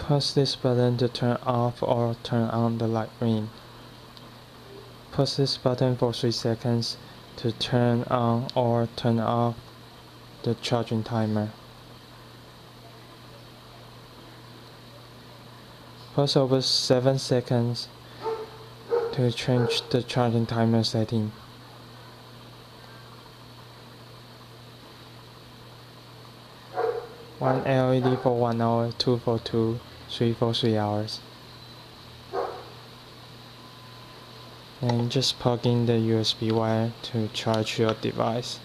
Press this button to turn off or turn on the light ring. Press this button for 3 seconds to turn on or turn off the charging timer. Press over 7 seconds to change the charging timer setting. One LED for 1 hour, 2 for 2, 3 for 3 hours. And just plug in the USB wire to charge your device.